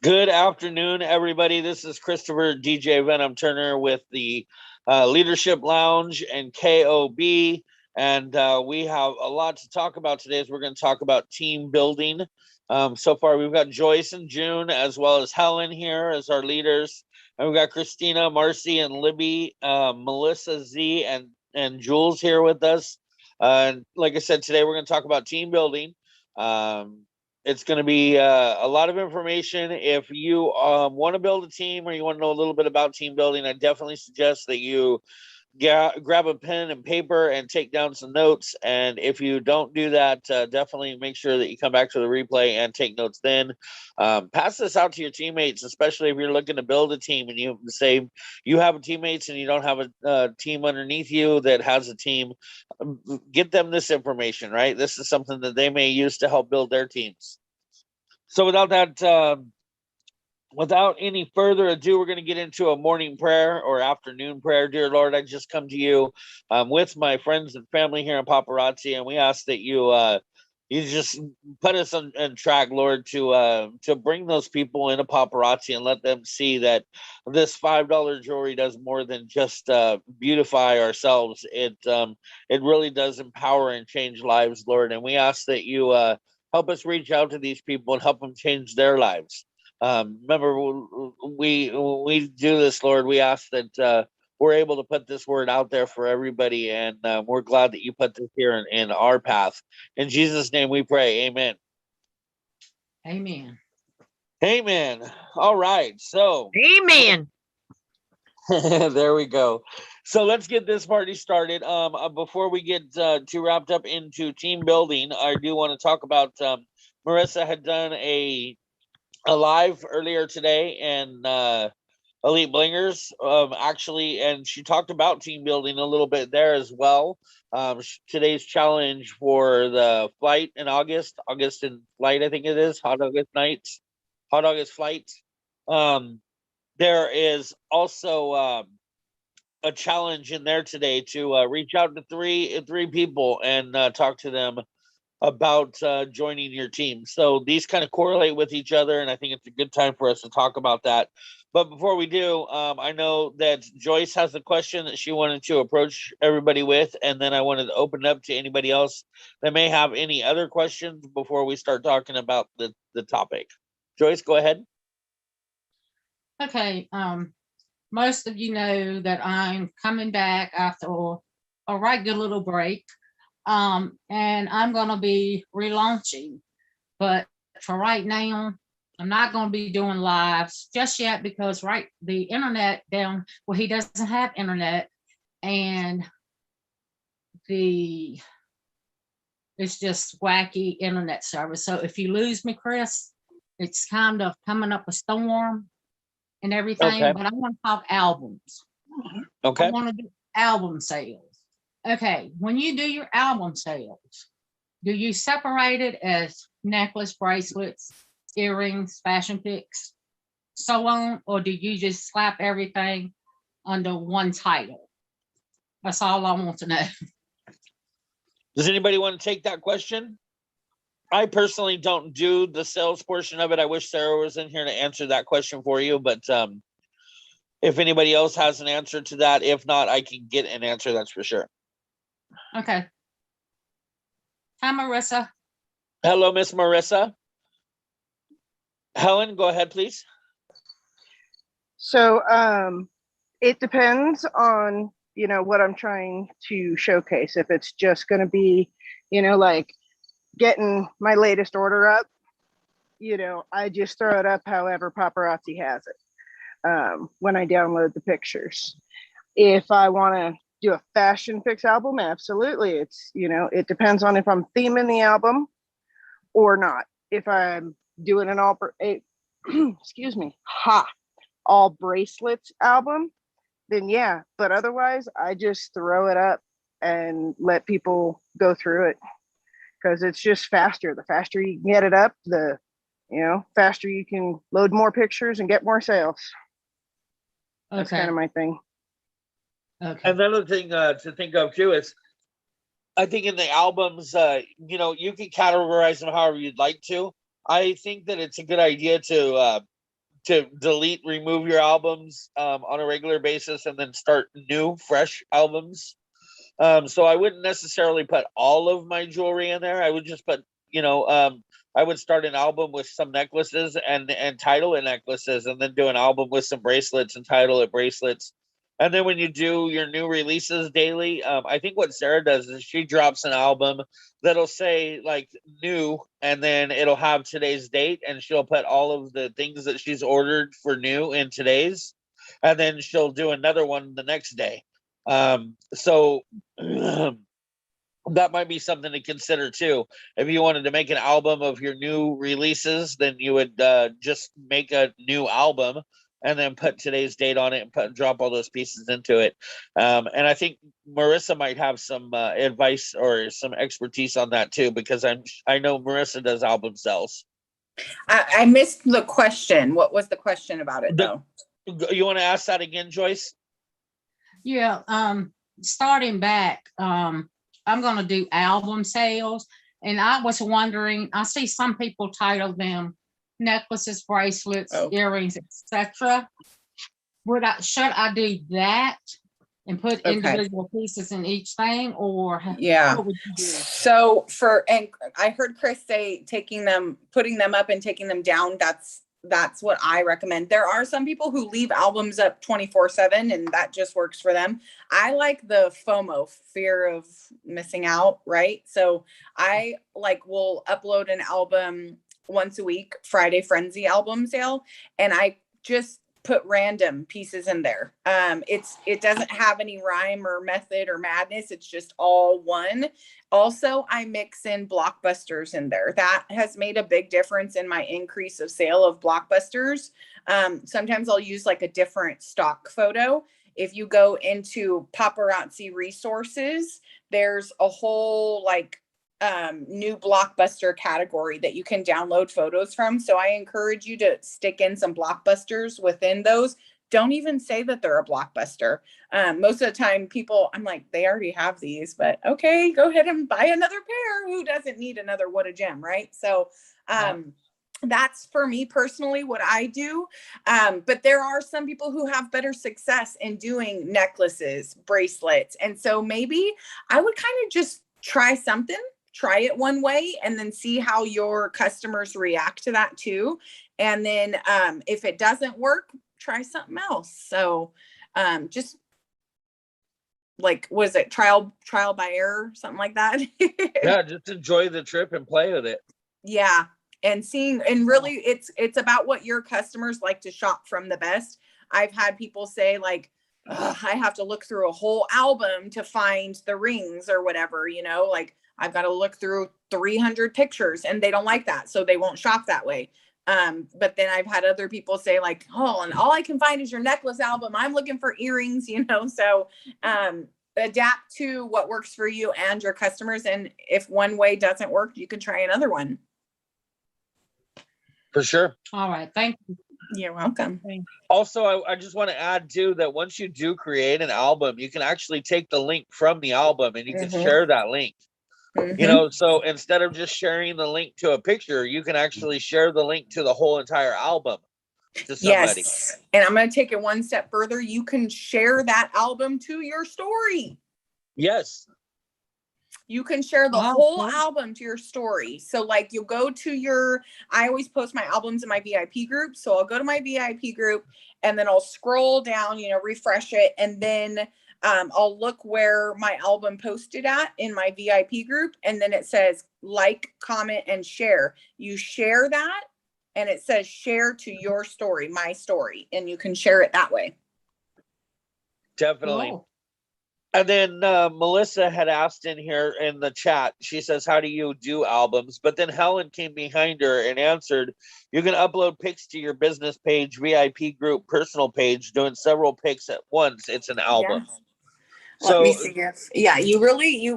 Good afternoon, everybody. This is Christopher DJ Venom Turner with the Leadership Lounge and KoB. And we have a lot to talk about today. As we're going to talk about team building. So far, we've got Joyce and June, as well as Helen here as our leaders. And we've got Christina, Marcy, and Libby, Melissa Z, and Jules here with us. Like I said, today we're going to talk about team building. It's going to be a lot of information. If you want to build a team or you want to know a little bit about team building, I definitely suggest that you grab a pen and paper and take down some notes. And if you don't do that, definitely make sure that you come back to the replay and take notes then. Pass this out to your teammates, especially if you're looking to build a team and you say you have teammates and you don't have a team underneath you that has a team. Get them this information, right? This is something that they may use to help build their teams. So without any further ado, we're going to get into a morning prayer or afternoon prayer. Dear Lord, I just come to you with my friends and family here in Paparazzi, and we ask that you just put us on track, Lord, to bring those people into Paparazzi and let them see that this $5 jewelry does more than just beautify ourselves. It really does empower and change lives, Lord, and we ask that you help us reach out to these people and help them change their lives. Remember, we do this, Lord. We ask that we're able to put this word out there for everybody, and we're glad that you put this here in our path. In Jesus' name we pray. Amen. Amen. Amen. All right. So, Amen. there we go. So let's get this party started. Before we get too wrapped up into team building, I do want to talk about Marissa had done a live earlier today and Elite Blingers actually, and she talked about team building a little bit there as well. Today's challenge for the flight in August in flight, I think it is hot August flight. There is also a challenge in there today to reach out to three people and talk to them about joining your team. So these kind of correlate with each other, and I think it's a good time for us to talk about that. But before we do, I know that Joyce has a question that she wanted to approach everybody with, and then I wanted to open it up to anybody else that may have any other questions before we start talking about the topic. Joyce, go ahead. Okay. Most of you know that I'm coming back after a right good little break. And I'm going to be relaunching. But for right now, I'm not going to be doing lives just yet because the internet down well, he doesn't have internet, and it's just wacky internet service. So if you lose me, Chris, it's kind of coming up a storm and everything. Okay. But I want to talk albums. Okay. I want to do album sales. Okay, when you do your album sales, do you separate it as necklace, bracelets, earrings, fashion picks, so on, or do you just slap everything under one title? That's all I want to know. Does anybody want to take that question? I personally don't do the sales portion of it. I wish Sarah was in here to answer that question for you, but if anybody else has an answer to that, if not, I can get an answer, that's for sure. Okay. Hi, Marissa. Hello, Miss Marissa. Helen, go ahead, please. So it depends on, what I'm trying to showcase. If it's just going to be, like getting my latest order up, I just throw it up however Paparazzi has it when I download the pictures. If I want to do a fashion fix album, absolutely. It's, it depends on if I'm theming the album or not. If I'm doing an all bracelets album, then yeah. But otherwise, I just throw it up and let people go through it because it's just faster. The faster you can get it up, the faster you can load more pictures and get more sales. That's kind of my thing. Okay. Another thing to think of too is, I think in the albums, you can categorize them however you'd like to. I think that it's a good idea to to delete, remove your albums on a regular basis and then start new, fresh albums. So I wouldn't necessarily put all of my jewelry in there. I would just put, I would start an album with some necklaces and title it necklaces, and then do an album with some bracelets and title it bracelets. And then when you do your new releases daily, I think what Sarah does is she drops an album that'll say like new, and then it'll have today's date, and she'll put all of the things that she's ordered for new in today's, and then she'll do another one the next day. So that might be something to consider too. If you wanted to make an album of your new releases, then you would just make a new album and then put today's date on it and drop all those pieces into it. And I think Marissa might have some advice or some expertise on that too, because I know Marissa does album sales. I missed the question. What was the question about it though? You want to ask that again, Joyce? Yeah, starting back, I'm gonna do album sales, and I was wondering, I see some people title them necklaces, bracelets, earrings, etc. Should I do that and put individual pieces in each thing, or what would you do? So and I heard Chris say putting them up and taking them down, that's what I recommend. There are some people who leave albums up 24/7 and that just works for them. I like the FOMO, fear of missing out, right? So I will upload an album once a week, Friday Frenzy album sale, and I just put random pieces in there. It doesn't have any rhyme or method or madness. It's just all one. Also, I mix in blockbusters in there. That has made a big difference in my increase of sale of blockbusters. Sometimes I'll use like a different stock photo. If you go into paparazzi resources, there's a whole new blockbuster category that you can download photos from. So I encourage you to stick in some blockbusters within those. Don't even say that they're a blockbuster. Most of the time I'm like, they already have these, but okay, go ahead and buy another pair. Who doesn't need another What a Gem, right? So that's for me personally what I do. But there are some people who have better success in doing necklaces, bracelets. And so maybe I would kind of just try it one way and then see how your customers react to that too. And then if it doesn't work, try something else. So just was it trial by error, something like that? Yeah, just enjoy the trip and play with it. Yeah. And really it's about what your customers like to shop from the best. I've had people say I have to look through a whole album to find the rings or whatever, I've got to look through 300 pictures, and they don't like that. So they won't shop that way. But then I've had other people say and all I can find is your necklace album. I'm looking for earrings, so adapt to what works for you and your customers. And if one way doesn't work, you can try another one. For sure. All right. Thank you. You're welcome. Also, I just want to add too that once you do create an album, you can actually take the link from the album and you can share that link. So instead of just sharing the link to a picture, you can actually share the link to the whole entire album to somebody. Yes. And I'm going to take it one step further. You can share that album to your story. Yes. You can share the whole album to your story. So you'll go to I always post my albums in my VIP group. So I'll go to my VIP group and then I'll scroll down, refresh it. And then I'll look where my album posted at in my VIP group. And then it says comment, and share. You share that and it says share to your story, my story. And you can share it that way. Definitely. And then Melissa had asked in here in the chat, she says, how do you do albums? But then Helen came behind her and answered, you can upload pics to your business page, VIP group, personal page, doing several pics at once. It's an album. Yeah. Let me see you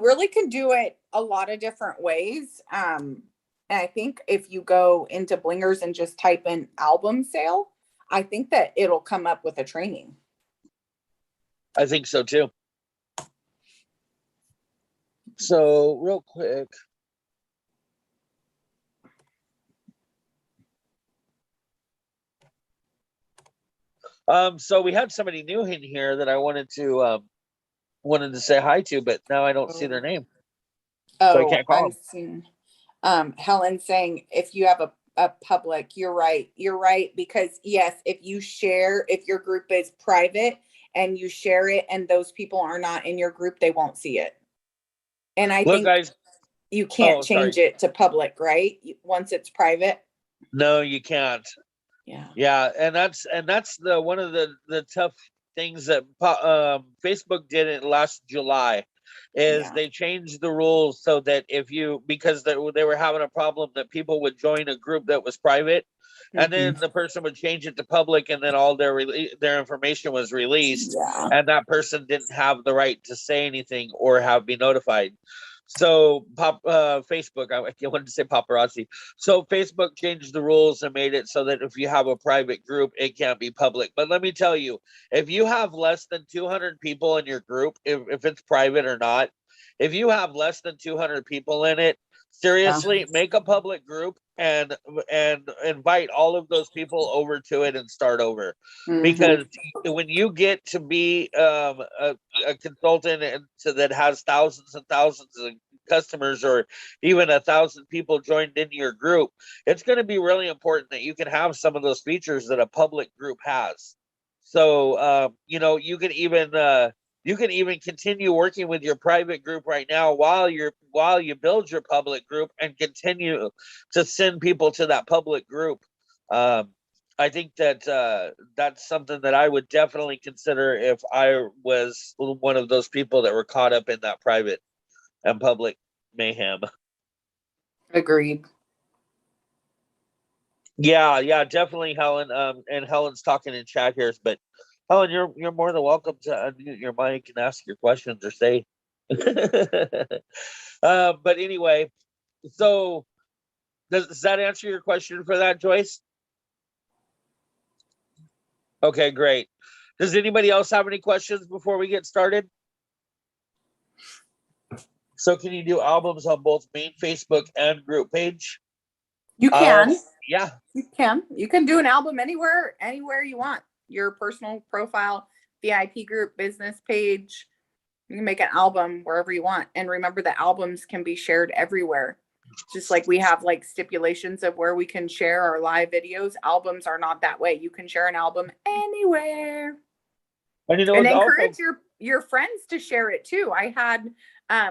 really can do it a lot of different ways. And I think if you go into Blingers and just type in album sale, I think that it'll come up with a training. I think so too. So real quick. So we had somebody new in here that I wanted to say hi to, but now I don't see their name, so I can't call I'm them. seeing Helen saying if you have a public, you're right, because yes, if your group is private and you share it and those people are not in your group, they won't see it. And I Look, think guys. you can't change it to public, right? Once it's private. No, you can't. Yeah. Yeah, and that's the one of the tough things that Facebook did it last July, is Yeah. they changed the rules so that because they were having a problem that people would join a group that was private, and then the person would change it to public, and then all their information was released, Yeah. and that person didn't have the right to say anything or be notified. So Facebook, I wanted to say paparazzi. So Facebook changed the rules and made it so that if you have a private group, it can't be public. But let me tell you, if you have less than 200 people in your group, if it's private or not, if you have less than 200 people in it, seriously, make a public group and invite all of those people over to it and start over. Because when you get to be a consultant that has thousands and thousands of customers, or even 1,000 people joined in your group, it's going to be really important that you can have some of those features that a public group has. So you can even continue working with your private group right now while you build your public group, and continue to send people to that public group. I think that that's something that I would definitely consider if I was one of those people that were caught up in that private and public mayhem. Agreed. Yeah, definitely, Helen. And Helen's talking in chat here, but Helen, you're more than welcome to unmute your mic and ask your questions or say. But anyway, so does that answer your question for that, Joyce? Okay, great. Does anybody else have any questions before we get started? So can you do albums on both main Facebook and group page? You can. Yeah. You can do an album anywhere you want. Your personal profile, VIP group, business page. You can make an album wherever you want. And remember, the albums can be shared everywhere. Just like we have like stipulations of where we can share our live videos, albums are not that way. You can share an album anywhere. And encourage your friends to share it too. I had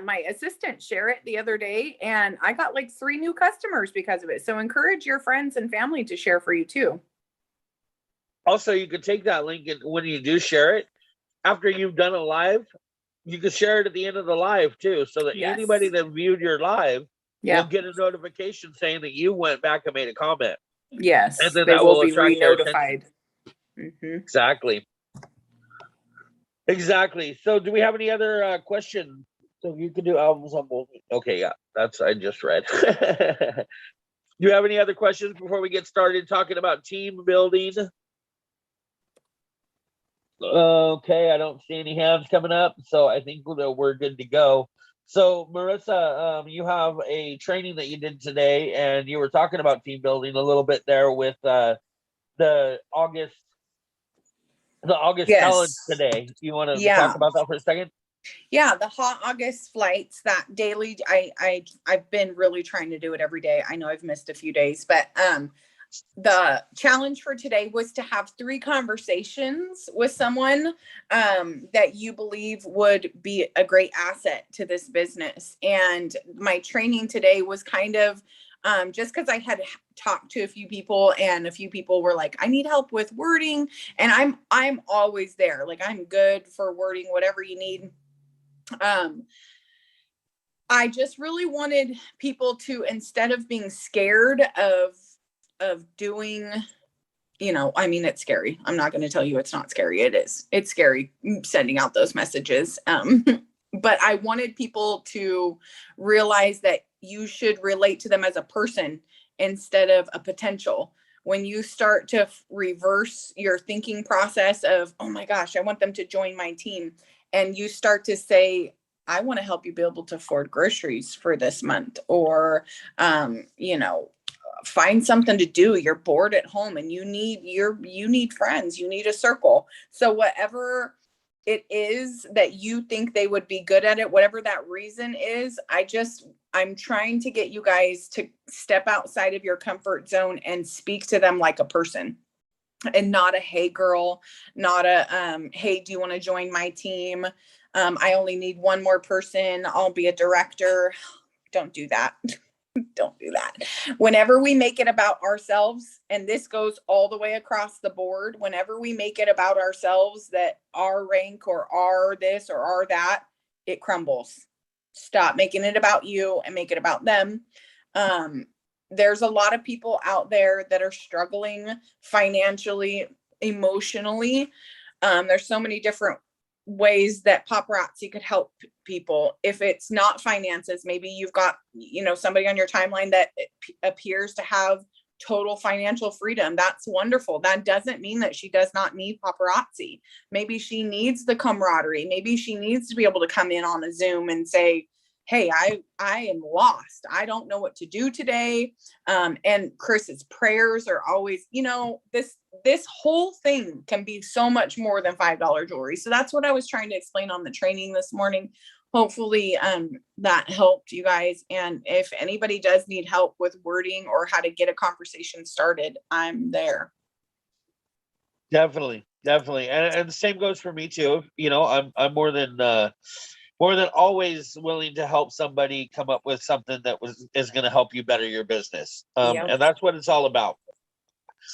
my assistant share it the other day, and I got like 3 new customers because of it. So encourage your friends and family to share for you too. Also, you could take that link, and when you do share it, after you've done a live, you can share it at the end of the live too, so that anybody that viewed your live will get a notification saying that you went back and made a comment. Yes, and then they that will be attract their re-notified. Exactly. So do we have any other questions? So you can do albums on both. Okay, yeah, I just read. Do you have any other questions before we get started talking about team building? Okay, I don't see any hands coming up, so I think we're good to go. So Marissa, you have a training that you did today, and you were talking about team building a little bit there with the August challenge today. You want to talk about that for a second? Yeah, the hot August flights, that daily, I've been really trying to do it every day. I know I've missed a few days, but the challenge for today was to have 3 conversations with someone that you believe would be a great asset to this business. And my training today was kind of just because I had talked to a few people, and a few people were like, I need help with wording, and I'm always there. Like, I'm good for wording, whatever you need. I just really wanted people to, instead of being scared of doing, I mean, it's scary. I'm not going to tell you it's not scary. It is. It's scary sending out those messages. But I wanted people to realize that you should relate to them as a person instead of a potential. When you start to reverse your thinking process of, oh my gosh, I want them to join my team, and you start to say, I want to help you be able to afford groceries for this month, or, find something to do. You're bored at home and you need friends, you need a circle. So whatever it is that you think they would be good at it, whatever that reason is, I'm trying to get you guys to step outside of your comfort zone and speak to them like a person, and not a, hey girl, not a, hey, do you want to join my team? I only need one more person, I'll be a director. Don't do that. Don't do that. Whenever we make it about ourselves, and this goes all the way across the board, whenever we make it about ourselves, that our rank or our this or our that, it crumbles. Stop making it about you and make it about them. There's a lot of people out there that are struggling financially, emotionally. There's so many different ways that paparazzi could help people. If it's not finances, maybe you've got, somebody on your timeline that appears to have total financial freedom. That's wonderful. That doesn't mean that she does not need paparazzi. Maybe she needs the camaraderie. Maybe she needs to be able to come in on a Zoom and say, hey, I am lost. I don't know what to do today. And Chris's prayers are always, this whole thing can be so much more than $5 jewelry. So that's what I was trying to explain on the training this morning. Hopefully that helped you guys. And if anybody does need help with wording or how to get a conversation started, I'm there. Definitely. And the same goes for me too. I'm more than always willing to help somebody come up with something that is going to help you better your business. Yep. And that's what it's all about.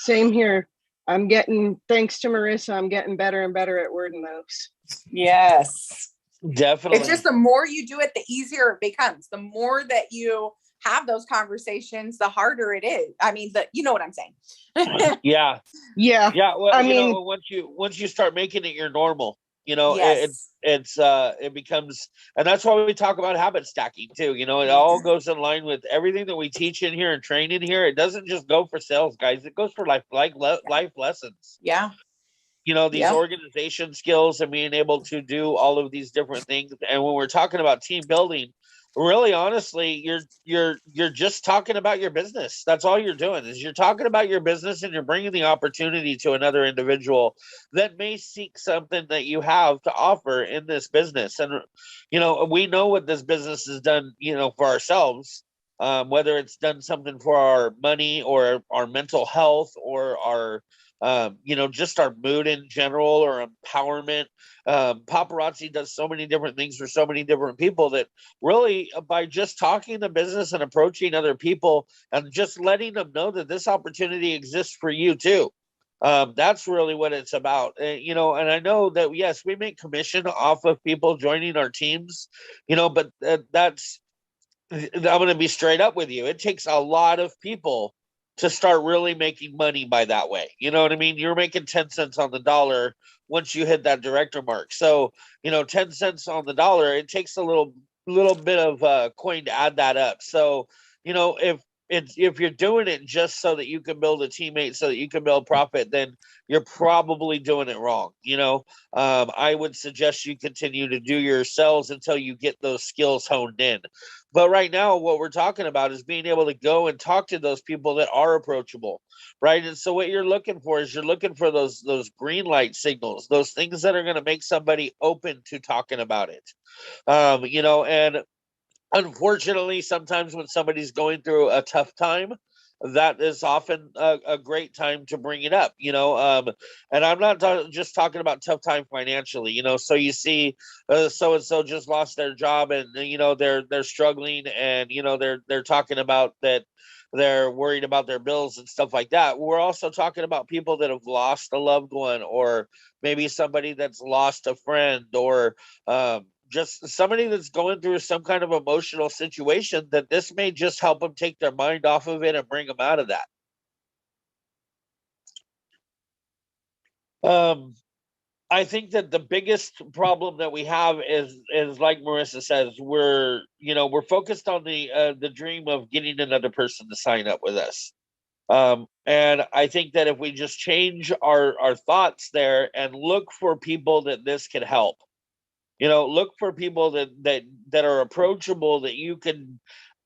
Same here. Thanks to Marissa, I'm getting better and better at wording those. Yes. Definitely. It's just the more you do it, the easier it becomes. The more that you have those conversations, the harder it is. I mean, you know what I'm saying? Yeah. Yeah. Well, once you start making it your normal, Yes. it becomes, and that's why we talk about habit stacking too. It all goes in line with everything that we teach in here and train in here. It doesn't just go for sales, guys. It goes for life lessons. Yeah. These organization skills and being able to do all of these different things. And when we're talking about team building, really honestly, you're just talking about your business. That's all you're doing, is you're talking about your business, and you're bringing the opportunity to another individual that may seek something that you have to offer in this business. And we know what this business has done, for ourselves, whether it's done something for our money or our mental health or our just our mood in general or empowerment. Paparazzi does so many different things for so many different people that really, by just talking the business and approaching other people and just letting them know that this opportunity exists for you too. That's really what it's about. And I know that, yes, we make commission off of people joining our teams, but I'm going to be straight up with you. It takes a lot of people to start really making money by that way. You know what I mean? You're making 10 cents on the dollar once you hit that director mark. So, 10 cents on the dollar, it takes a little bit of coin to add that up. So, if you're doing it just so that you can build a teammate, so that you can build profit, then you're probably doing it wrong. I would suggest you continue to do your sales until you get those skills honed in. But right now, what we're talking about is being able to go and talk to those people that are approachable, right? And so what you're looking for is those green light signals, those things that are going to make somebody open to talking about it. And unfortunately, sometimes when somebody's going through a tough time, that is often a great time to bring it up, and I'm not just talking about tough time financially, so you see so-and-so just lost their job and, they're struggling and, they're talking about that they're worried about their bills and stuff like that. We're also talking about people that have lost a loved one, or maybe somebody that's lost a friend, or just somebody that's going through some kind of emotional situation, that this may just help them take their mind off of it and bring them out of that. I think that the biggest problem that we have is like Marissa says, we're focused on the dream of getting another person to sign up with us. And I think that if we just change our thoughts there and look for people that this can help, look for people that are approachable, that you can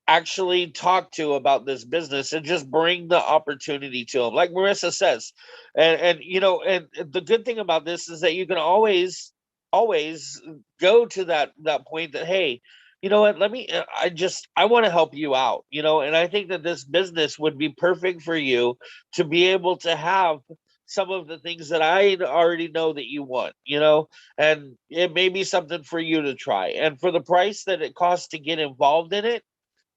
actually talk to about this business and just bring the opportunity to them, like Marissa says. And you know, and the good thing about this is that you can always go to that point that, hey, you know what, let me I want to help you out, you know. And I think that this business would be perfect for you to be able to have some of the things that I already know that you want, you know, and it may be something for you to try. And for the price that it costs to get involved in it,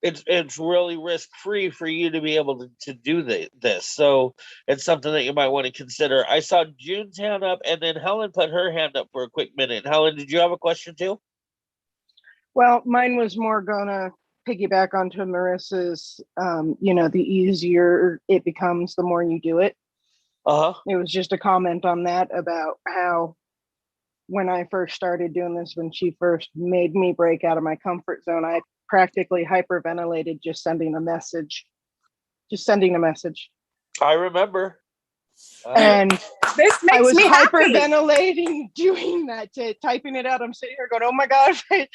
it's really risk free for you to be able to do this. So it's something that you might want to consider. I saw June's hand up, and then Helen put her hand up for a quick minute. Helen, did you have a question too? Well, mine was more gonna piggyback onto Marissa's, you know, the easier it becomes, the more you do it. Uh-huh. It was just a comment on that about how when I first started doing this, when she first made me break out of my comfort zone, I practically hyperventilated just sending a message. I remember. And This I makes was me happy. hyperventilating doing that, typing it out. I'm sitting here going, oh my gosh, I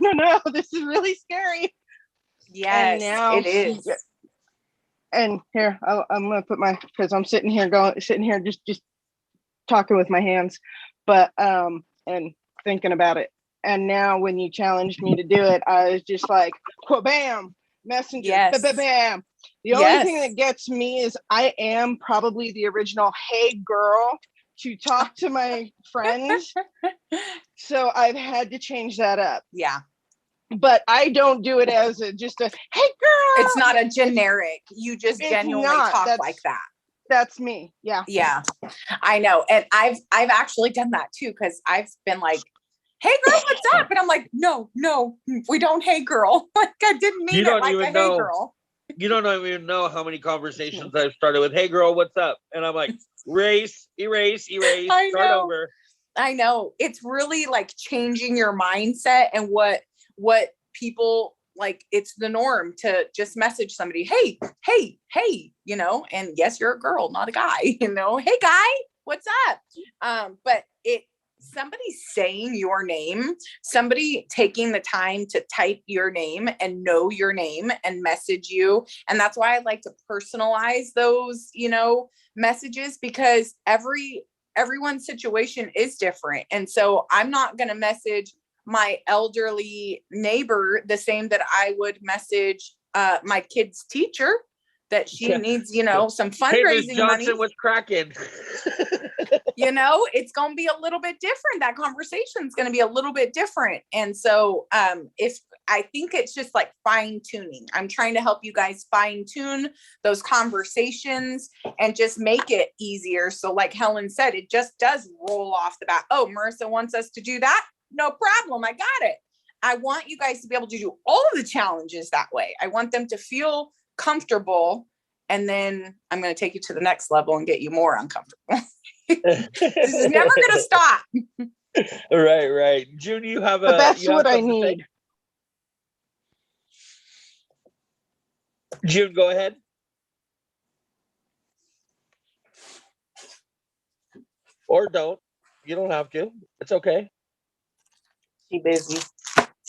don't know, this is really scary. Yes, now- it is. And here, I'm gonna put because I'm sitting here just talking with my hands, but and thinking about it. And now when you challenged me to do it, I was just like, bam, messenger, Yes. bam. The only thing that gets me is I am probably the original hey girl to talk to my friends. So I've had to change that up. Yeah. But I don't do it as just a hey girl. It's not a generic. You just genuinely talk like that. That's me. Yeah. Yeah, I know. And I've actually done that too, because I've been like, hey girl, what's up? And I'm like, no, we don't hey girl. Like I didn't mean it like a hey girl. You don't even know how many conversations I've started with, hey girl, what's up? And I'm like, erase, start over. I know. It's really like changing your mindset and what people like. It's the norm to just message somebody, hey, you know, and yes, you're a girl, not a guy, you know, hey guy, what's up? But somebody saying your name, somebody taking the time to type your name and know your name and message you. And that's why I like to personalize those, you know, messages, because everyone's situation is different. And so I'm not going to message my elderly neighbor the same that I would message my kid's teacher that she needs, you know, some fundraising hey, Johnson money. was cracking. You know, it's going to be a little bit different. That conversation is going to be a little bit different. And so if I think it's just like fine tuning, I'm trying to help you guys fine tune those conversations and just make it easier. So like Helen said, it just does roll off the bat. Oh, Marissa wants us to do that. No problem. I got it. I want you guys to be able to do all of the challenges that way. I want them to feel comfortable. And then I'm going to take you to the next level and get you more uncomfortable. This is never going to stop. Right. June, you have but that's what I need. June, go ahead. Or don't. You don't have to. It's okay. She busy.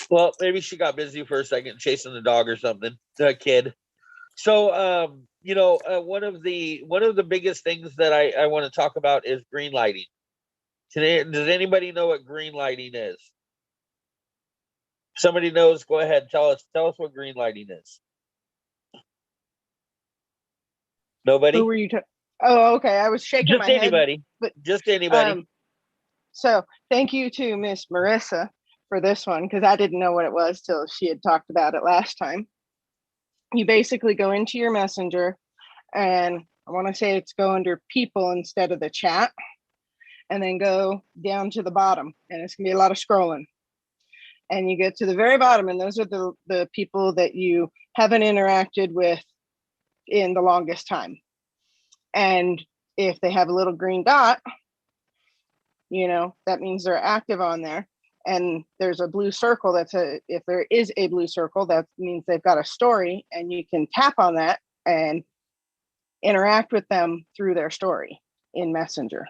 Well, maybe she got busy for a second chasing the dog or something. The kid. So, you know, one of the biggest things that I want to talk about is green lighting. Today, does anybody know what green lighting is? Somebody knows, go ahead, tell us what green lighting is. Nobody? Who were you oh, okay. I was shaking my anybody, head. But just anybody. So thank you to Miss Marissa for this one, because I didn't know what it was till she had talked about it last time. You basically go into your messenger, and I want to say it's go under people instead of the chat, and then go down to the bottom, and it's gonna be a lot of scrolling. And you get to the very bottom, and those are the people that you haven't interacted with in the longest time. And if they have a little green dot, you know, that means they're active on there. And there's a blue circle if there is a blue circle, that means they've got a story, and you can tap on that and interact with them through their story in Messenger.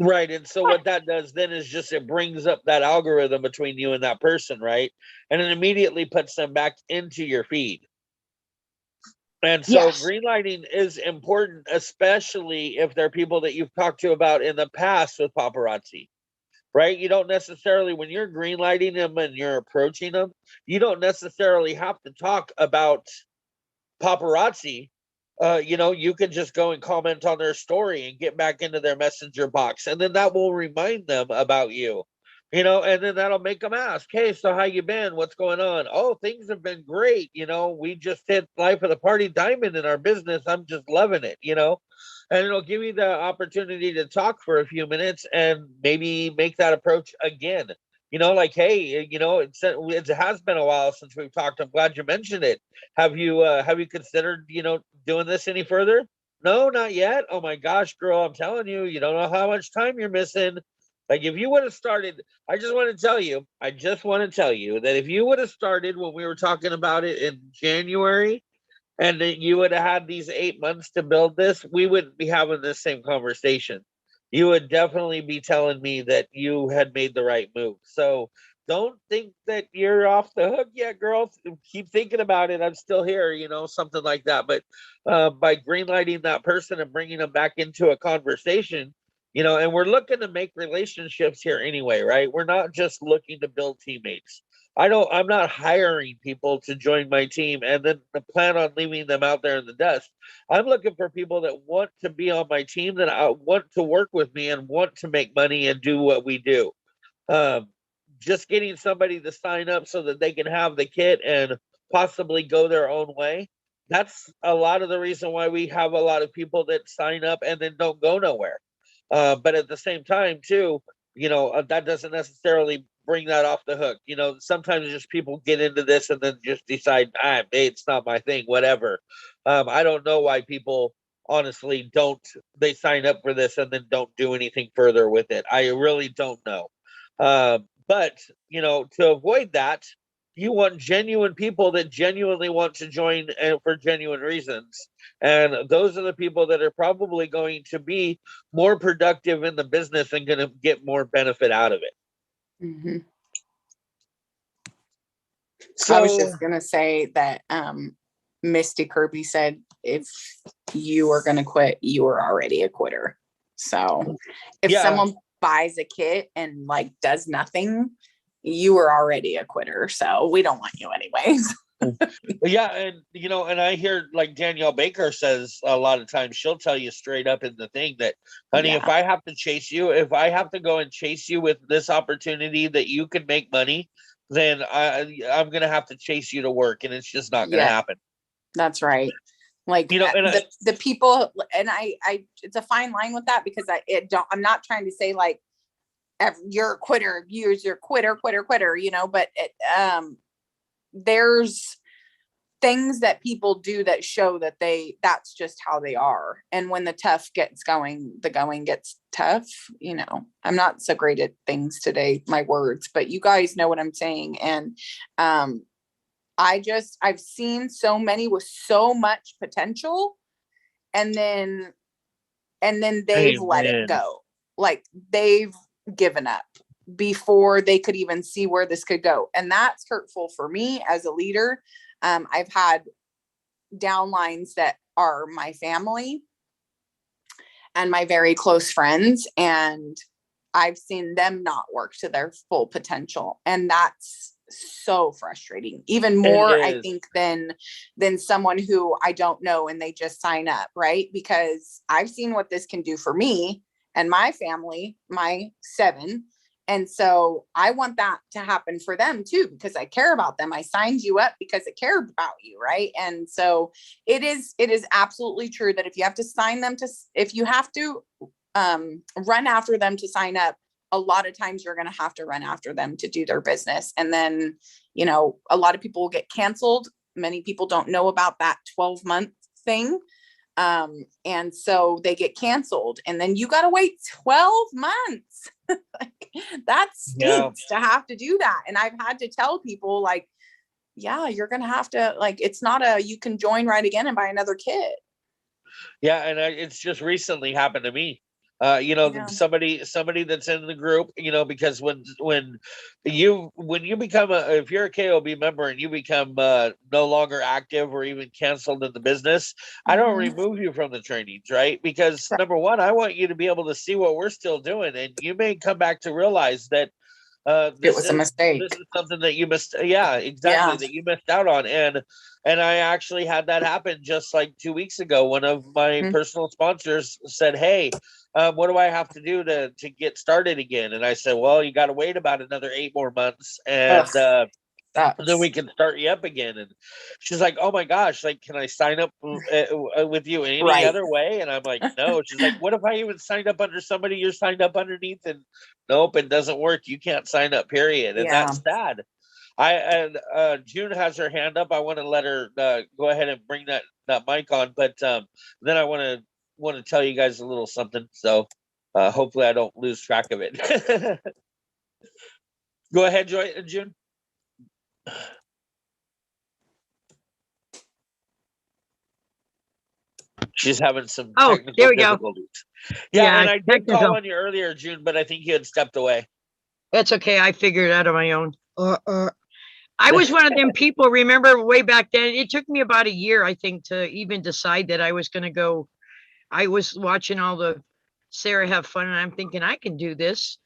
Right. And so what that does then is just it brings up that algorithm between you and that person, right? And it immediately puts them back into your feed. And so Yes. green lighting is important, especially if they're people that you've talked to about in the past with paparazzi, right? You don't necessarily, when you're green lighting them and you're approaching them, you don't necessarily have to talk about paparazzi. You can just go and comment on their story and get back into their messenger box, and then that will remind them about you. And then that'll make them ask, "Hey, so how you been? What's going on?" "Oh, things have been great. We just hit life of the party diamond in our business. I'm just loving it. And it'll give you the opportunity to talk for a few minutes and maybe make that approach again. Like, hey, it has been a while since we've talked. I'm glad you mentioned it. Have you considered, doing this any further? No, not yet. Oh my gosh, girl, I'm telling you, you don't know how much time you're missing. Like, if you would have started, I just want to tell you that if you would have started when we were talking about it in January, and that you would have had these 8 months to build this, we wouldn't be having this same conversation. You would definitely be telling me that you had made the right move. So don't think that you're off the hook yet, girl. Keep thinking about it. I'm still here, something like that. But by greenlighting that person and bringing them back into a conversation, and we're looking to make relationships here anyway, right? We're not just looking to build teammates. I'm not hiring people to join my team and then plan on leaving them out there in the dust. I'm looking for people that want to be on my team, that I want to work with me and want to make money and do what we do. Um, just getting somebody to sign up so that they can have the kit and possibly go their own way. That's a lot of the reason why we have a lot of people that sign up and then don't go nowhere. But at the same time, too, that doesn't necessarily bring that off the hook. Sometimes just people get into this and then just decide, it's not my thing, whatever. I don't know why people honestly they sign up for this and then don't do anything further with it. I really don't know. But, to avoid that, you want genuine people that genuinely want to join for genuine reasons. And those are the people that are probably going to be more productive in the business and going to get more benefit out of it. Mm-hmm. So I was just going to say that Misty Kirby said, if you are going to quit, you are already a quitter. So if someone buys a kit and does nothing, you are already a quitter. So we don't want you anyways. Yeah. And I hear Danielle Baker says a lot of times, she'll tell you straight up in the thing that, honey, if I have to chase you, if I have to go and chase you with this opportunity that you can make money, then I'm going to have to chase you to work, and it's just not going to happen. That's right. The people, and I it's a fine line with that, because I'm not trying to say you're a quitter, you're quitter, but there's things that people do that show that that's just how they are. And when the tough gets going, the going gets tough. I'm not so great at things today, my words, but you guys know what I'm saying. And I've seen so many with so much potential, and then they've let it go. They've given up before they could even see where this could go. And that's hurtful for me as a leader. I've had downlines that are my family and my very close friends, and I've seen them not work to their full potential. And that's so frustrating, even more, I think, than someone who I don't know and they just sign up, right? Because I've seen what this can do for me and my family, my 7. And so I want that to happen for them too, because I care about them. I signed you up because I care about you. Right. And so it is absolutely true that if you have to run after them to sign up, a lot of times you're going to have to run after them to do their business. And then, a lot of people will get canceled. Many people don't know about that 12-month thing. And so they get canceled, and then you got to wait 12 months. That stinks to have to do that. And I've had to tell people you're going to have to, it's not you can join right again and buy another kit. Yeah. And it's just recently happened to me. Yeah. somebody that's in the group, because when you become if you're a KoB member and you become no longer active or even canceled in the business, I don't Mhm. remove you from the trainings, right? Because number one, I want you to be able to see what we're still doing, and you may come back to realize that It this was a is mistake. something that you missed. Yeah, exactly. Yeah. That you missed out on. And I actually had that happen just like 2 weeks ago. One of my Mhm. personal sponsors said, "Hey, what do I have to do to get started again?" And I said, "Well, you got to wait about another 8 more months, and Ugh, then we sucks. can start you up again." And she's like, "Oh my gosh, like, can I sign up with you any Right. other way?" And I'm like, "No." She's like, "What if I even signed up under somebody you're signed up underneath?" And nope, it doesn't work. You can't sign up, period. And Yeah. that's sad. June has her hand up. I want to let her go ahead and bring that mic on, but then I want to tell you guys a little something. So hopefully I don't lose track of it. Go ahead, June. She's having some Oh, technical there we go. difficulties. Yeah, Yeah, and I did call on you earlier, June, but I think you had stepped away. that's okay. I figured it out on my own. I was one of them people, remember way back then, it took me about a year, I think, to even decide that I was going to go. I was watching all the Sarah have fun and I'm thinking I can do this.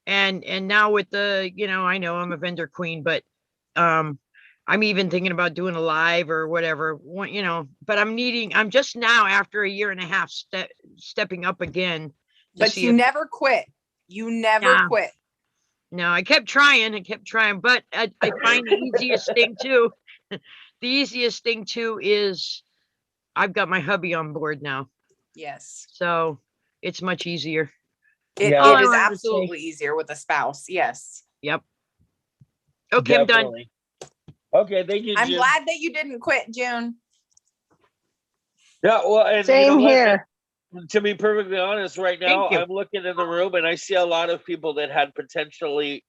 And now with the, I know I'm a vendor queen, but I'm even thinking about doing a live or whatever, but I'm just now after a year and a half stepping up again to But see you if, never quit. You never Yeah. quit. no, I kept trying, but I find the easiest thing too. The easiest thing too is I've got my hubby on board now, Yes. so it's much easier. Yeah. All It I is wanted to say. absolutely easier with a spouse. Yes. Yep. Okay, I'm done. Definitely. Okay, thank you, I'm June. glad that you didn't quit, June. Yeah, well, and you Same know what? here. To be perfectly honest, right now, Thank you. I'm looking in the room and I see a lot of people that had potentially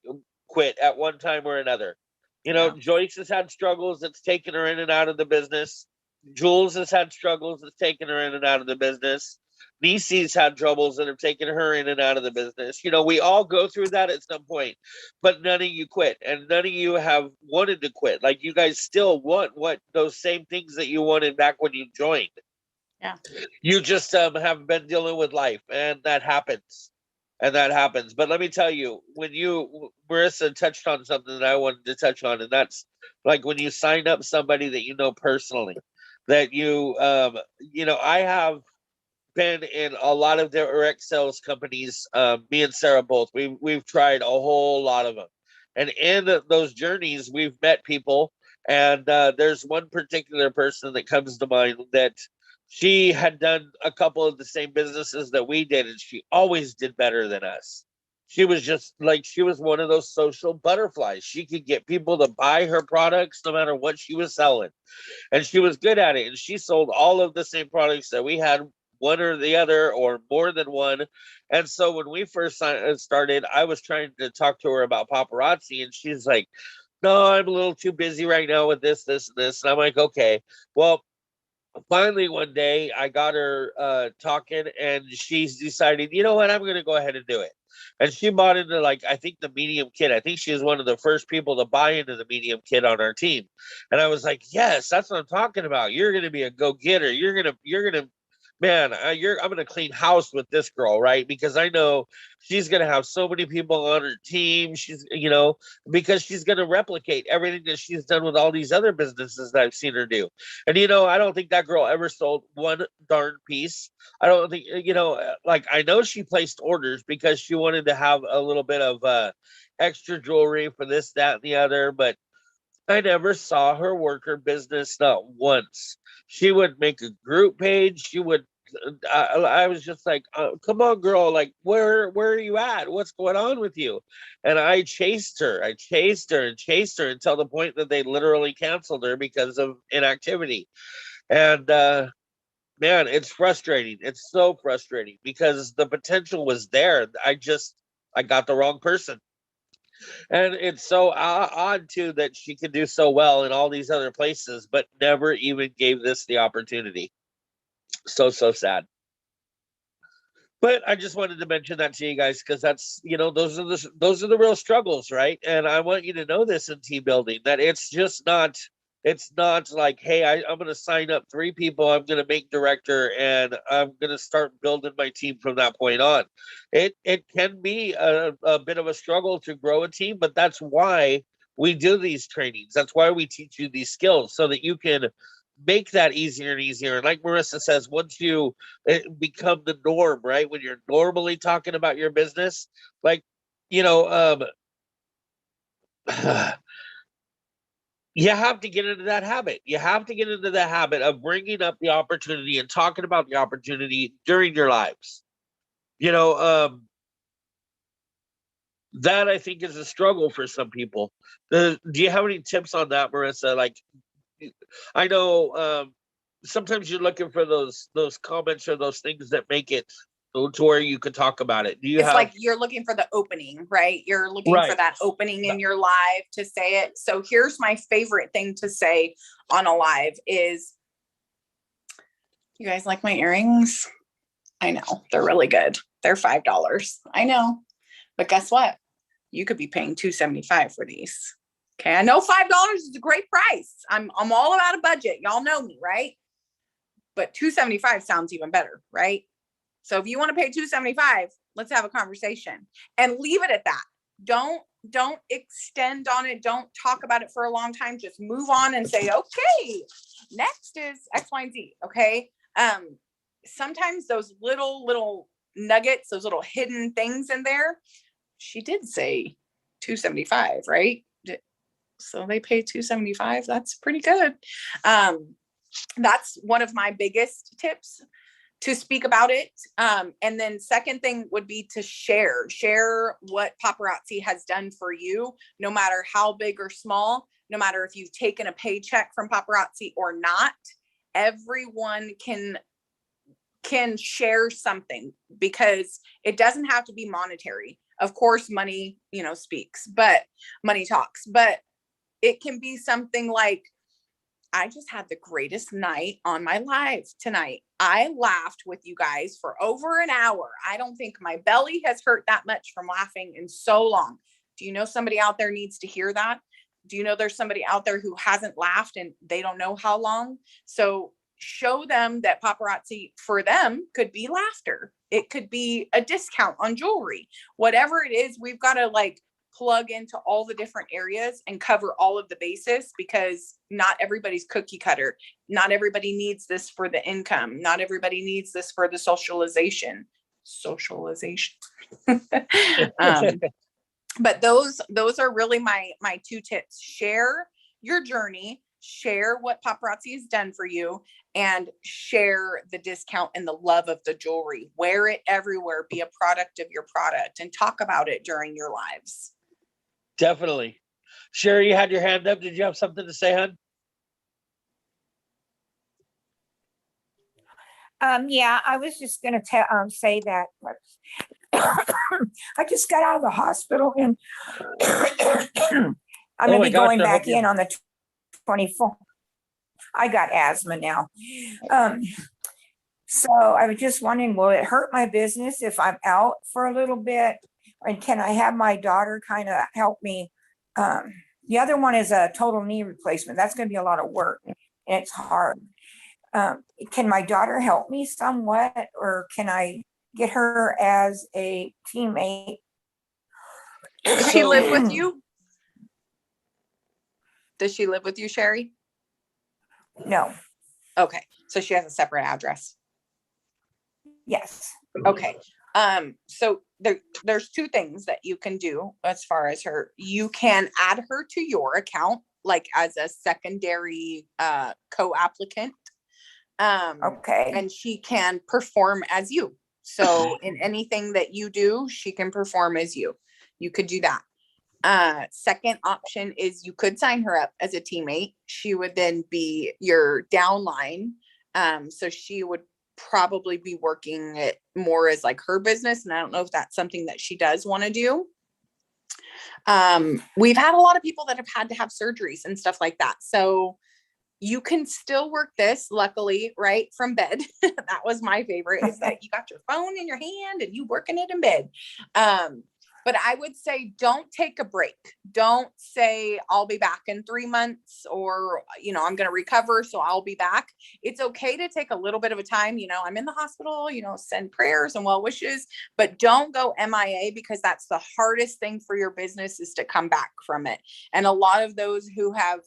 quit at one time or another. Yeah. Joyce has had struggles that's taken her in and out of the business. Jules has had struggles that's taken her in and out of the business. Nisi's had troubles that have taken her in and out of the business. We all go through that at some point, but none of you quit, and none of you have wanted to quit. Like, you guys still want what those same things that you wanted back when you joined. Yeah. You just have been dealing with life, and that happens. But let me tell you, Marissa touched on something that I wanted to touch on, and that's like when you sign up somebody that you know personally, that I have been in a lot of direct sales companies. Me and Sarah both. We've tried a whole lot of them, and in those journeys, we've met people. And there's one particular person that comes to mind that she had done a couple of the same businesses that we did, and she always did better than us. She was one of those social butterflies. She could get people to buy her products no matter what she was selling, and she was good at it. And she sold all of the same products that we had, one or the other, or more than one. And so when we first started, I was trying to talk to her about paparazzi, and she's like, "No, I'm a little too busy right now with this, this, and this." And I'm like, "Okay." Well, finally one day I got her talking, and she's decided, you know what, I'm going to go ahead and do it. And she bought into, like, I think the medium kit. I think she was one of the first people to buy into the medium kit on our team. And I was like, yes, that's what I'm talking about. You're going to be a go-getter. You're going to man, I'm going to clean house with this girl, right? Because I know she's going to have so many people on her team. Because she's going to replicate everything that she's done with all these other businesses that I've seen her do. And I don't think that girl ever sold one darn piece. I don't think, like, I know she placed orders because she wanted to have a little bit of extra jewelry for this, that, and the other, but I never saw her work her business, not once. She would make a group page. She would. I was just like, "Come on, girl! Like, where are you at? What's going on with you?" And I chased her. I chased her and chased her until the point that they literally canceled her because of inactivity. And man, it's frustrating. It's so frustrating because the potential was there. I got the wrong person. And it's so odd too that she could do so well in all these other places, but never even gave this the opportunity. So sad. But I just wanted to mention that to you guys because that's, those are the real struggles, right? And I want you to know this in team building, that it's not like, hey, I'm going to sign up 3 people, I'm going to make director, and I'm going to start building my team from that point on. It can be a bit of a struggle to grow a team, but that's why we do these trainings. That's why we teach you these skills, so that you can make that easier and easier. And like Marissa says, once you become the norm, right? When you're normally talking about your business, like, you have to get into that habit. You have to get into the habit of bringing up the opportunity and talking about the opportunity during your lives. That I think is a struggle for some people. Do you have any tips on that, Marissa? Like, I know sometimes you're looking for those comments or those things that make it to where you could talk about it. It's like you're looking for the opening, right? You're looking for that opening in your live to say it. So here's my favorite thing to say on a live is, you guys like my earrings? I know, they're really good. They're $5. I know. But guess what? You could be paying $2.75 for these. Okay. I know $5 is a great price. I'm all about a budget. Y'all know me, right? But $2.75 sounds even better, right? So if you want to pay $2.75, let's have a conversation and leave it at that. Don't extend on it. Don't talk about it for a long time. Just move on and say, okay, next is X, Y, and Z. Okay. Sometimes those little nuggets, those little hidden things in there, she did say $2.75, right? So they pay $2.75. That's pretty good. That's one of my biggest tips, to speak about it. And then second thing would be to share what paparazzi has done for you, no matter how big or small, no matter if you've taken a paycheck from paparazzi or not. Everyone can share something, because it doesn't have to be monetary. Of course, money, speaks, but money talks, but it can be something like, I just had the greatest night on my live tonight. I laughed with you guys for over an hour. I don't think my belly has hurt that much from laughing in so long. Do you know somebody out there needs to hear that? Do you know there's somebody out there who hasn't laughed and they don't know how long? So show them that paparazzi for them could be laughter. It could be a discount on jewelry, whatever it is. We've got to plug into all the different areas and cover all of the bases, because not everybody's cookie cutter. Not everybody needs this for the income. Not everybody needs this for the socialization. But those are really my 2 tips. Share your journey, share what paparazzi has done for you, and share the discount and the love of the jewelry. Wear it everywhere, be a product of your product, and talk about it during your lives. Definitely. Sherry, you had your hand up. Did you have something to say, hon? Yeah, I was just going to say that I just got out of the hospital, and I'm going to be going back in on the 24th. I got asthma now. So I was just wondering, will it hurt my business if I'm out for a little bit? And can I have my daughter kind of help me? The other one is a total knee replacement. That's going to be a lot of work, and it's hard. Can my daughter help me somewhat, or can I get her as a teammate? Does she live with you? Does she live with you, Sherry? No. Okay. So she has a separate address. Yes. Okay. So there's 2 things that you can do as far as her. You can add her to your account, like as a secondary co-applicant. Okay. And she can perform as you. So in anything that you do, she can perform as you. You could do that. Second option is you could sign her up as a teammate. She would then be your downline. So she would probably be working it more as her business. And I don't know if that's something that she does want to do. We've had a lot of people that have had to have surgeries and stuff like that. So, you can still work this, luckily, right from bed. That was my favorite, is that you got your phone in your hand and you working it in bed. But I would say, don't take a break. Don't say, I'll be back in 3 months, or, I'm going to recover, so I'll be back. It's okay to take a little bit of a time. I'm in the hospital, send prayers and well wishes, but don't go MIA, because that's the hardest thing for your business, is to come back from it. And a lot of those who have,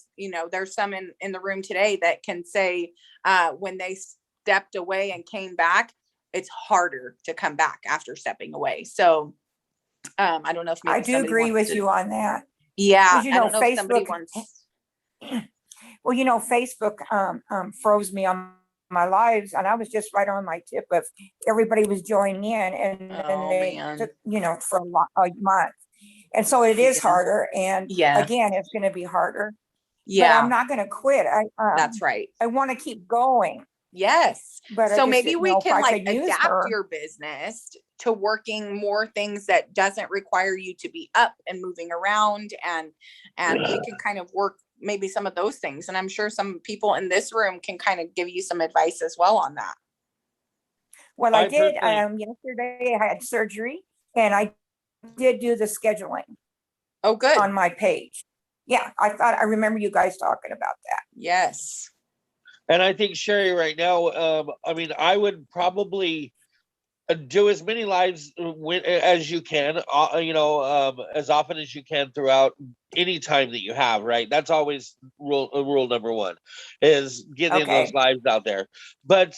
there's some in the room today that can say, when they stepped away and came back, it's harder to come back after stepping away. So I don't know if maybe I do agree with you on that. Yeah, 'Cause, I don't know if somebody Facebook- wants. Well, Facebook froze me on my lives, and I was just right on my tip of everybody was joining in, and Oh, they man. took, for a month. And so it is Yeah. harder. And Yeah. again, it's going to be harder, but Yeah, I'm not going to quit. that's right. I want to keep going. Yes. But I So just maybe didn't we know if can I like could use adapt her. your business to working more things that doesn't require you to be up and moving around, and we can kind of work maybe some of those things. And I'm sure some people in this room can kind of give you some advice as well on that. Well, I I did. personally- Yesterday I had surgery, and I did do the scheduling Oh, good. on my page. Yeah, I remember you guys talking about that. Yes. And I think, Sherry, right now, I would probably do as many lives as you can, as often as you can throughout any time that you have, right? That's always rule number one, is getting those Okay. lives out there. But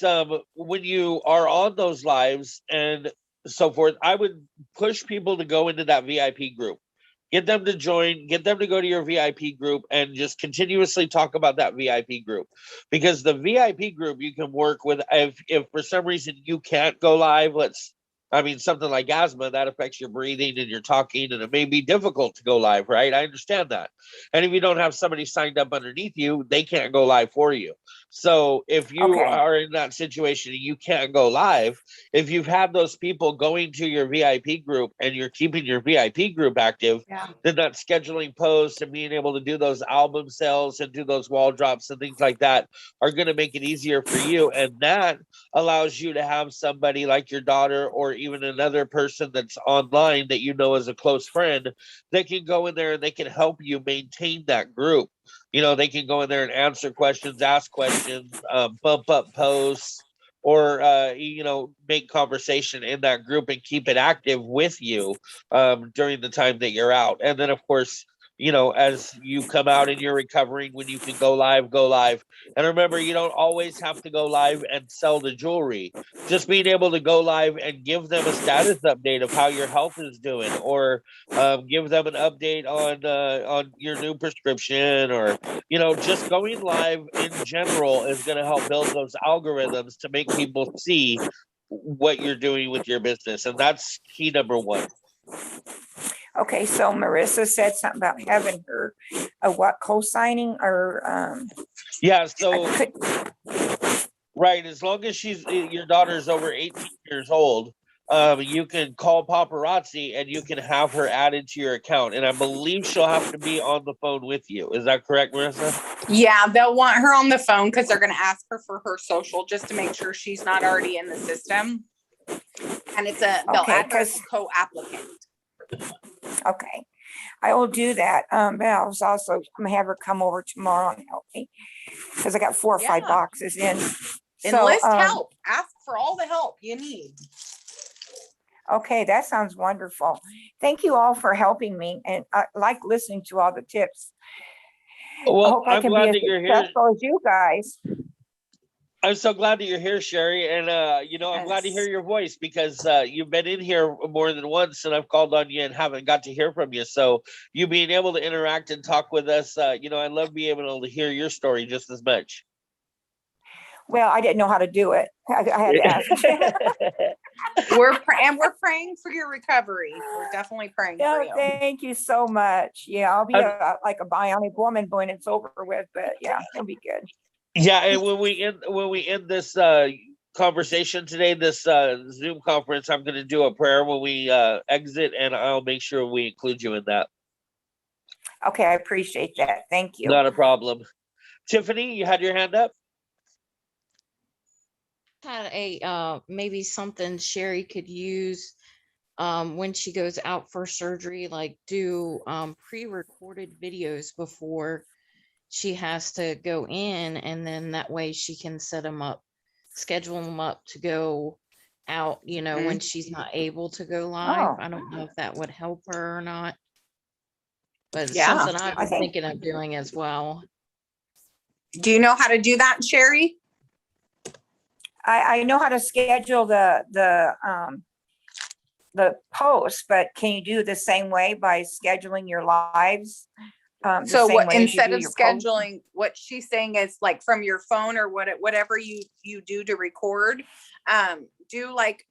when you are on those lives and so forth, I would push people to go into that VIP group. Get them to join, get them to go to your VIP group, and just continuously talk about that VIP group. Because the VIP group you can work with, if for some reason you can't go live, something like asthma, that affects your breathing and your talking, and it may be difficult to go live, right? I understand that. And if you don't have somebody signed up underneath you, they can't go live for you. So if you Okay. are in that situation and you can't go live, if you've had those people going to your VIP group and you're keeping your VIP group active, Yeah. then that scheduling posts and being able to do those album sales and do those wall drops and things like that are going to make it easier for you. And that allows you to have somebody like your daughter, or even another person that's online that you know as a close friend, that can go in there and they can help you maintain that group. They can go in there and answer questions, ask questions, bump up posts, or make conversation in that group and keep it active with you during the time that you're out. And then, of course, as you come out and you're recovering, when you can go live, go live. And remember, you don't always have to go live and sell the jewelry. Just being able to go live and give them a status update of how your health is doing, or give them an update on your new prescription, or just going live in general is going to help build those algorithms to make people see what you're doing with your business. And that's key number one. Okay, so Marissa said something about having her co-signing, or Yeah, so I could, right, as long as your daughter's over 18 years old, you can call paparazzi and you can have her added to your account. And I believe she'll have to be on the phone with you. Is that correct, Marissa? Yeah, they'll want her on the phone because they're going to ask her for her social, just to make sure she's not already in the system. And they'll Okay, add her as 'cause- a co-applicant. okay, I will do that. But I was also, I'm gonna have her come over tomorrow and help me, because I got 4 or 5 Yeah. boxes in. Enlist help. Ask for all the help you need. Okay, that sounds wonderful. Thank you all for helping me, and I like listening to all the tips. I Well, hope I I'm can be glad as that you're here. successful as you guys. I'm so glad that you're here, Sherry. And, I'm glad to hear Yes. your voice, because you've been in here more than once and I've called on you and haven't got to hear from you. So you being able to interact and talk with us, I love being able to hear your story just as much. Well, I didn't know how to do it. I had to ask. We're praying for your recovery. We're definitely praying for No, you. thank you so much. Yeah, I'll be like a bionic woman when it's over with, but yeah, it'll be good. Yeah, and when we end this conversation today, this Zoom conference, I'm going to do a prayer when we exit, and I'll make sure we include you in that. Okay, I appreciate that. Thank you. Not a problem. Tiffany, you had your hand up. Had a maybe something Sherry could use when she goes out for surgery, like do pre-recorded videos before she has to go in, and then that way she can set them up, schedule them up to go out, you know, when she's not able to go live. Oh. I don't know if that would help her or not, but it's Yeah, something I I was think- thinking of doing as well. Do you know how to do that, Sherry? I know how to schedule the post, but can you do the same way by scheduling your lives? The So same what, way as you instead do of your posts? scheduling, what she's saying is like from your phone or whatever you do to record, do like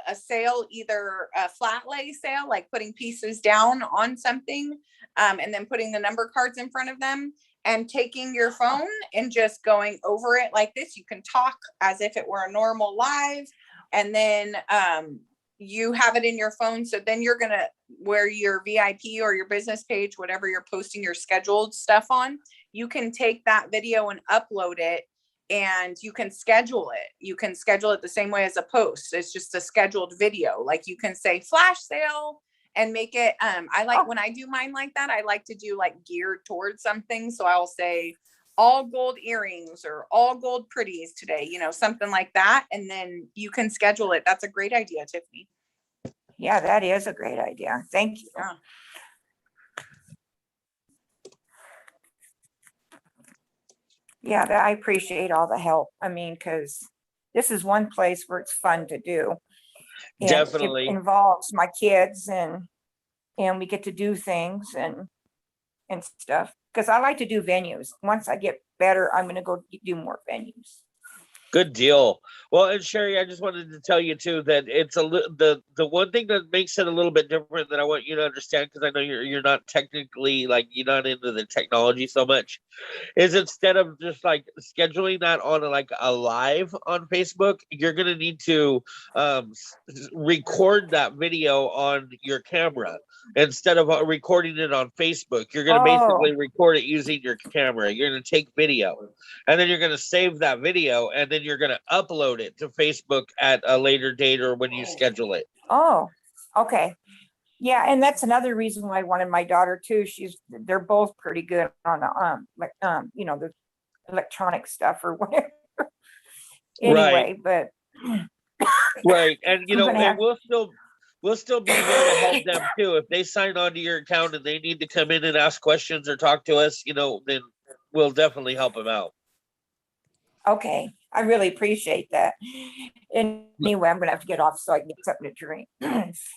a sale, either a flat lay sale, like putting pieces down on something, and then putting the number cards in front of them, and taking your phone and just going over it like this. You can talk as if it were a normal live, and then you have it in your phone. So then you're gonna, where your VIP or your business page, whatever you're posting your scheduled stuff on, you can take that video and upload it, and you can schedule it. You can schedule it the same way as a post. It's just a scheduled video. Like you can say flash sale and make it, I like when I do mine like that, I like to do like geared towards something. So I'll say all gold earrings or all gold pretties today, you know, something like that. And then you can schedule it. That's a great idea, Tiffany. Yeah, that is a great idea. Thank you. Yeah. Yeah, I appreciate all the help. I mean, because this is one place where it's fun to do. And Definitely. it involves my kids, and we get to do things and stuff. Because I like to do venues. Once I get better, I'm going to go do more venues. Good deal. Well, and Sherry, I just wanted to tell you too that it's the one thing that makes it a little bit different that I want you to understand, because I know you're not technically, like, you're not into the technology so much, is instead of just like scheduling that on like a live on Facebook, you're gonna need to record that video on your camera instead of recording it on Facebook. You're gonna basically record it using your camera. You're gonna take video, and then you're gonna save that video, and then you're gonna upload it to Facebook at a later date or when you schedule it. Oh, okay. Yeah, and that's another reason why I wanted my daughter too. They're both pretty good on the you know, the electronic stuff or whatever. Anyway, but Right, and you I'm know, gonna and have- we'll still be there to help them too. If they sign on to your account and they need to come in and ask questions or talk to us, you know, then we'll definitely help them out. okay, I really appreciate that. Anyway, I'm gonna have to get off so I can get something to drink.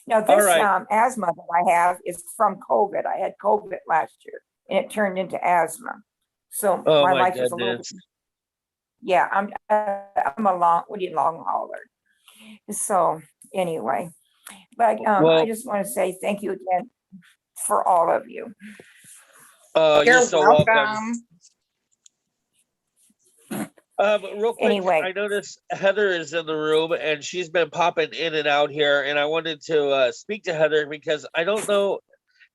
Now, this right. asthma that I have is from COVID. I had COVID last year and it turned into asthma. So Oh my my life is a little, goodness. yeah, I'm a long hauler. So anyway, but Well, I just want to say thank you again for all of you. you're You're so welcome. Real quick, Anyway. I noticed Heather is in the room and she's been popping in and out here, and I wanted to speak to Heather because I don't know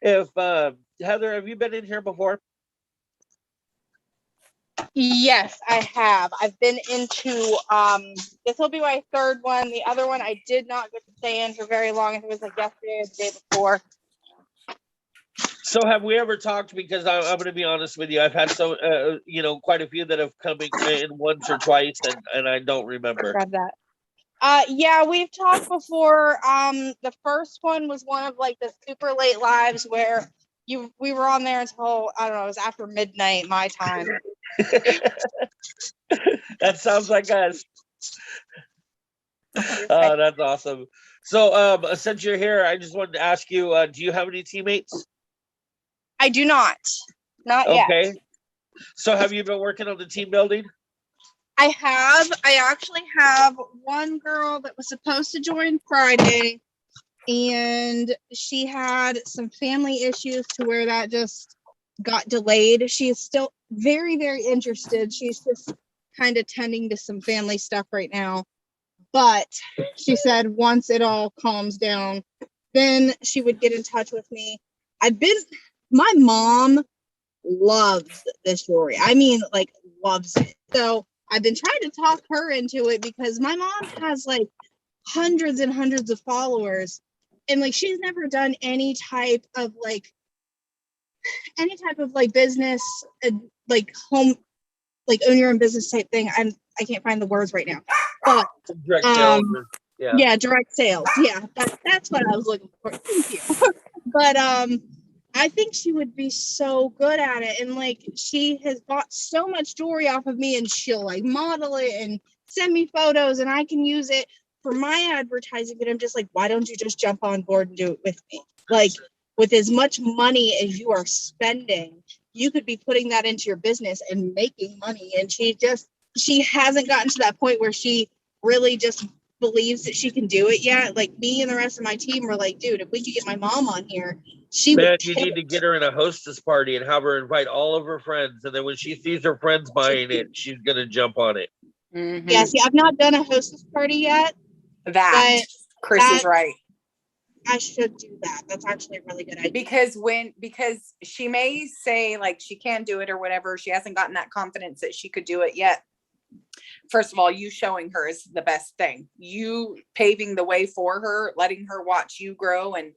if Heather, have you been in here before? Yes, I have. I've been into this will be my third one. The other one I did not get to stay in for very long. It was like yesterday or the day before. So have we ever talked? Because I'm going to be honest with you, I've had you know, quite a few that have come in once or twice, and I don't remember. Grab that. Yeah, we've talked before. The first one was one of like the super late lives where we were on there until, I don't know, it was after midnight my time. That sounds like us. Oh, that's awesome. So since you're here, I just wanted to ask you, do you have any teammates? I do not. Not Okay. yet. So have you been working on the team building? I have. I actually have one girl that was supposed to join Friday, and she had some family issues to where that just got delayed. She is still very, very interested. She's just kind of tending to some family stuff right now. But she said once it all calms down, then she would get in touch with me. My mom loves this jewelry. I mean, like, loves it. So I've been trying to talk her into it because my mom has like hundreds and hundreds of followers, and like she's never done any type of like business, like home, like own your own business type thing. I can't find the words right now, but Direct sales. yeah, direct sales. Yeah, that's what I was looking for. Thank you. But I think she would be so good at it, and like she has bought so much jewelry off of me, and she'll like model it and send me photos, and I can use it for my advertising. And I'm just like, why don't you just jump on board and do it with me? Like, with as much money as you are spending, you could be putting that into your business and making money. And she hasn't gotten to that point where she really just believes that she can do it yet. Like, me and the rest of my team were like, dude, if we could get my mom on here, she Man, would you kill need to it. get her in a hostess party and have her invite all of her friends. And then when she sees her friends buying it, she's going to jump on it. Mhm. Yeah, see, I've not done a hostess party yet, That but Chris is right. I should do that. That's actually a really good idea. Because she may say like she can do it or whatever. She hasn't gotten that confidence that she could do it yet. First of all, you showing her is the best thing. You paving the way for her, letting her watch you grow. And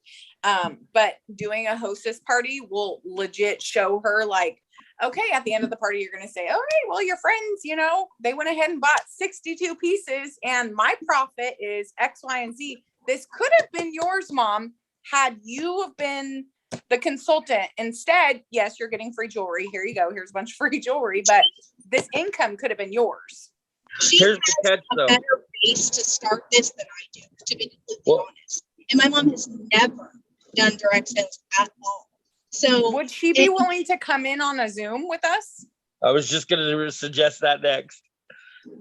but doing a hostess party will legit show her like, okay, at the end of the party, you're going to say, all right, well, your friends, you know, they went ahead and bought 62 pieces and my profit is X, Y, and Z. This could have been yours, Mom, had you have been the consultant. Instead, yes, you're getting free jewelry. Here you go. Here's a bunch of free jewelry, but this income could have been yours. She Here's has the catch, a though. better base to start this than I do, to be completely honest. And my mom has never done direct sales at all. So would she be willing to come in on a Zoom with us? I was just going to suggest that next.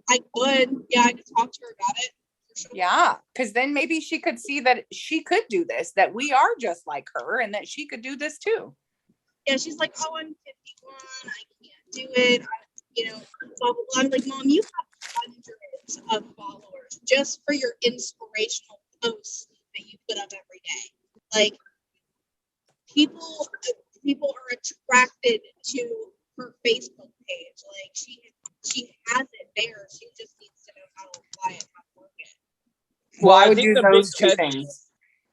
I could. Yeah, I could talk to her about it. Sure. Yeah, because then maybe she could see that she could do this, that we are just like her and that she could do this too. Yeah, she's like, oh, I'm 51. I can't do it. Blah, blah, blah. I'm like, Mom, you have hundreds of followers just for your inspirational posts that you put up every day. Like, people are attracted to her Facebook page. Like, she has it there. She just needs to know how to apply it, how to work it. Well, I I would think do the those big two catch- things.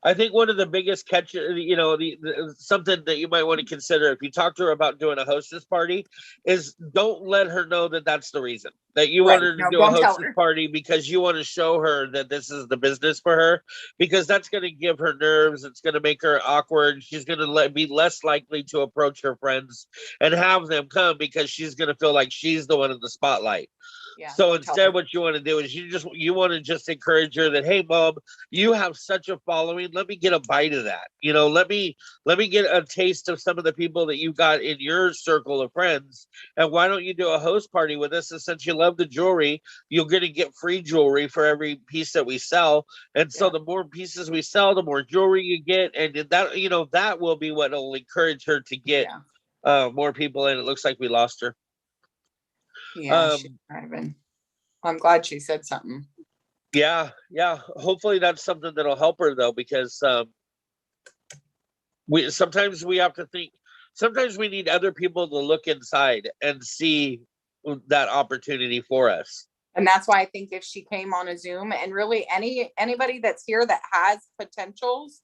I think one of the biggest catches, the something that you might want to consider if you talk to her about doing a hostess party is don't let her know that that's the reason that you want her to do a hostess party because you want to show her that this is the business for her, because that's going to give her nerves. It's going to make her awkward. She's going to be less likely to approach her friends and have them come because she's going to feel like she's the one in the spotlight. Yeah, so instead, what you want to do is you want to just encourage her that, hey, Mom, you have such a following. Let me get a bite of that. Let me get a taste of some of the people that you got in your circle of friends. And why don't you do a host party with us? And since you love the jewelry, you're going to get free jewelry for every piece that we sell. And so the more pieces we sell, the more jewelry you get. And that, that will be what will encourage her to get more people in. It looks like we lost her. Yeah, I'm glad she said something. Yeah. Hopefully that's something that'll help her though, because sometimes we have to think. Sometimes we need other people to look inside and see that opportunity for us. And that's why I think if she came on a Zoom, and really anybody that's here that has potentials,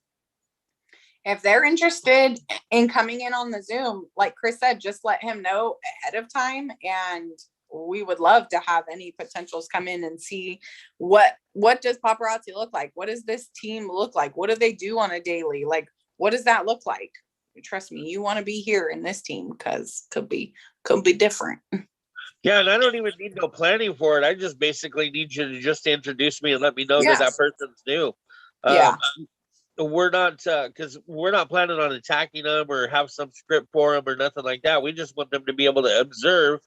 if they're interested in coming in on the Zoom, like Chris said, just let him know ahead of time. And we would love to have any potentials come in and see what does paparazzi look like? What does this team look like? What do they do on a daily? Like, what does that look like? Trust me, you want to be here in this team because could be different. Yeah, and I don't even need no planning for it. I just basically need you to just introduce me and let me know that person's new. We're not because we're not planning on attacking them or have some script for them or nothing like that. We just want them to be able to observe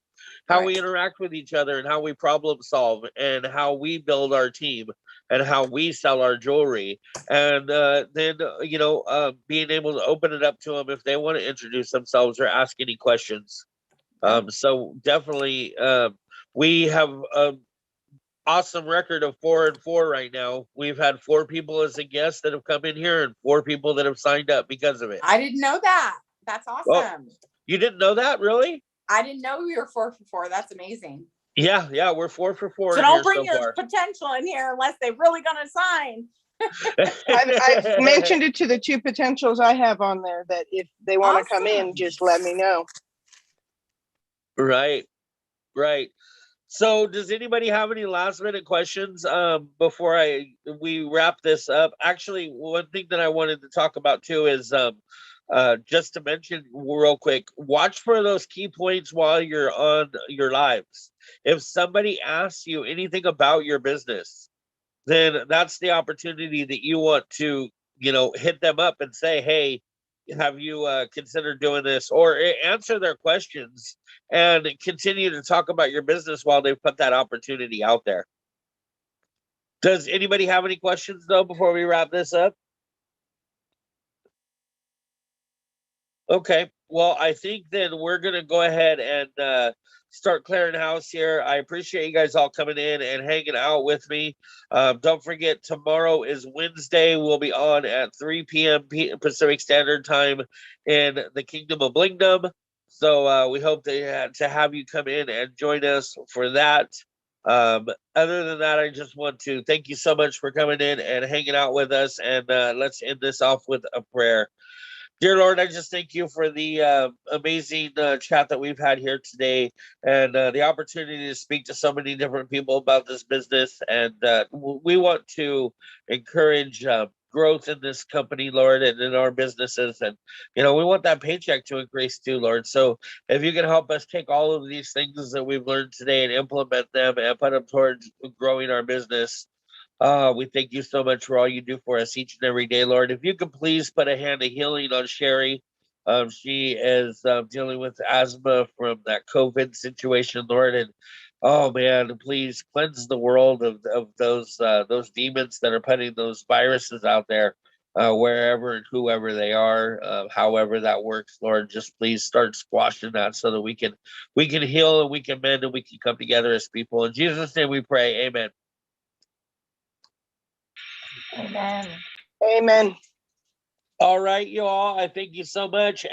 how we interact with each other and how we problem solve and how we build our team and how we sell our jewelry. And then, being able to open it up to them if they want to introduce themselves or ask any questions. So definitely we have a awesome record of 4-4 right now. We've had 4 people as a guest that have come in here and 4 people that have signed up because of it. I didn't know that. That's awesome. You didn't know that, really? I didn't know we were 4 for 4. That's amazing. Yeah, we're 4 for 4 So in don't here bring so your far. potential in here unless they're really gonna sign. I've mentioned it to the 2 potentials I have on there that if they want to come in, Awesome. just let me know. Right. So does anybody have any last minute questions before we wrap this up? Actually, one thing that I wanted to talk about too is just to mention real quick, watch for those key points while you're on your lives. If somebody asks you anything about your business, then that's the opportunity that you want to, hit them up and say, hey, have you considered doing this, or answer their questions and continue to talk about your business while they put that opportunity out there. Does anybody have any questions though before we wrap this up? Okay, well, I think then we're gonna go ahead and start clearing house here. I appreciate you guys all coming in and hanging out with me. Don't forget, tomorrow is Wednesday. We'll be on at 3 p.m. Pacific Standard Time in the Kingdom of Blingdom. So we hope to have you come in and join us for that. Other than that, I just want to thank you so much for coming in and hanging out with us. And let's end this off with a prayer. Dear Lord, I just thank you for the amazing chat that we've had here today, and the opportunity to speak to so many different people about this business. And we want to encourage growth in this company, Lord, and in our businesses. And, we want that paycheck to increase too, Lord. So if you can help us take all of these things that we've learned today and implement them and put them towards growing our business. We thank you so much for all you do for us each and every day, Lord. If you could please put a hand of healing on Sherry. She is dealing with asthma from that COVID situation, Lord. And oh man, please cleanse the world of those demons that are putting those viruses out there, wherever and whoever they are, however that works, Lord. Just please start squashing that so that we can heal and we can mend and we can come together as people. In Jesus' name we pray, amen. Amen. Amen. All right, you all. I thank you so much.